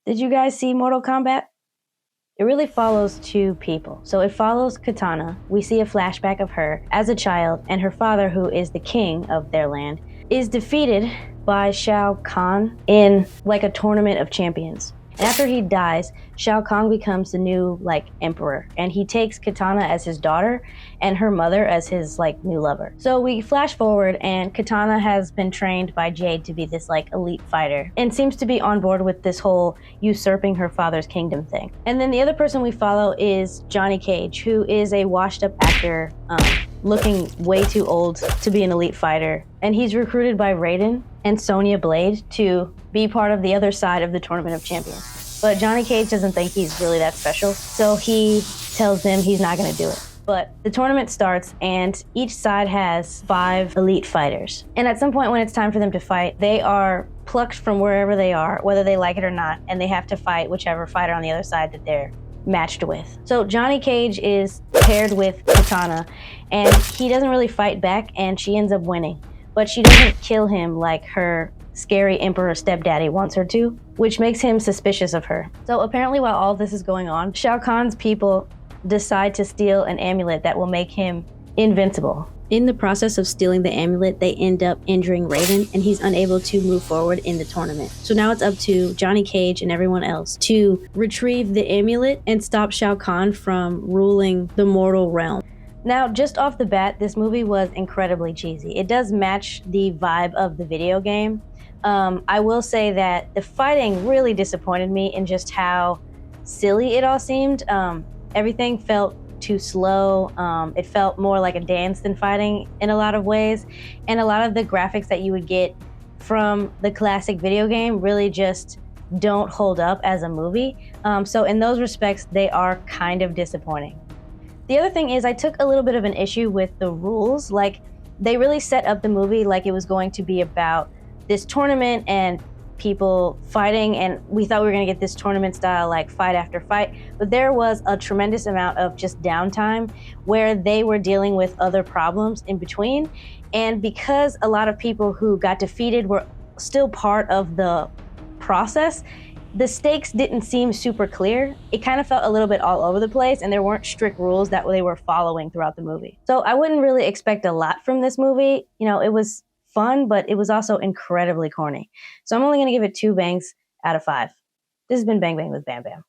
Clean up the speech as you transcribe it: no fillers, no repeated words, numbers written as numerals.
Did you guys see Mortal Kombat? It really follows two people. So it follows Katana. We see a flashback of her as a child, and her father, who is the king of their land, is defeated by Shao Kahn in like a tournament of champions. And after he dies, Shao Kahn becomes the new emperor, and he takes Katana as his daughter and her mother as his new lover. So we flash forward, and Katana has been trained by Jade to be this elite fighter and seems to be on board with this whole usurping her father's kingdom thing. And then the other person we follow is Johnny Cage, who is a washed up actor, looking way too old to be an elite fighter. And he's recruited by Raiden and Sonya Blade to be part of the other side of the Tournament of Champions. But Johnny Cage doesn't think he's really that special, so he tells them he's not gonna do it. But the tournament starts, and each side has 5 elite fighters. And at some point when it's time for them to fight, they are plucked from wherever they are, whether they like it or not, and they have to fight whichever fighter on the other side that they're matched with. So Johnny Cage is paired with Katana, and he doesn't really fight back, and she ends up winning. But she doesn't kill him like her scary emperor stepdaddy wants her to, which makes him suspicious of her. So apparently while all this is going on, Shao Kahn's people decide to steal an amulet that will make him invincible. In the process of stealing the amulet, they end up injuring Raiden, and he's unable to move forward in the tournament. So now it's up to Johnny Cage and everyone else to retrieve the amulet and stop Shao Kahn from ruling the mortal realm. Now, just off the bat, this movie was incredibly cheesy. It does match the vibe of the video game. I will say that the fighting really disappointed me in just how silly it all seemed. Everything felt too slow. It felt more like a dance than fighting in a lot of ways. And a lot of the graphics that you would get from the classic video game really just don't hold up as a movie. So in those respects, they are kind of disappointing. The other thing is I took a little bit of an issue with the rules. They really set up the movie like it was going to be about this tournament and people fighting, and we thought we were gonna get this tournament style fight after fight, but there was a tremendous amount of just downtime where they were dealing with other problems in between. And because a lot of people who got defeated were still part of the process, the stakes didn't seem super clear. It kind of felt a little bit all over the place, and there weren't strict rules that they were following throughout the movie. So I wouldn't really expect a lot from this movie. It was fun, but it was also incredibly corny. So I'm only gonna give it 2 bangs out of 5. This has been Bang Bang with Bam Bam.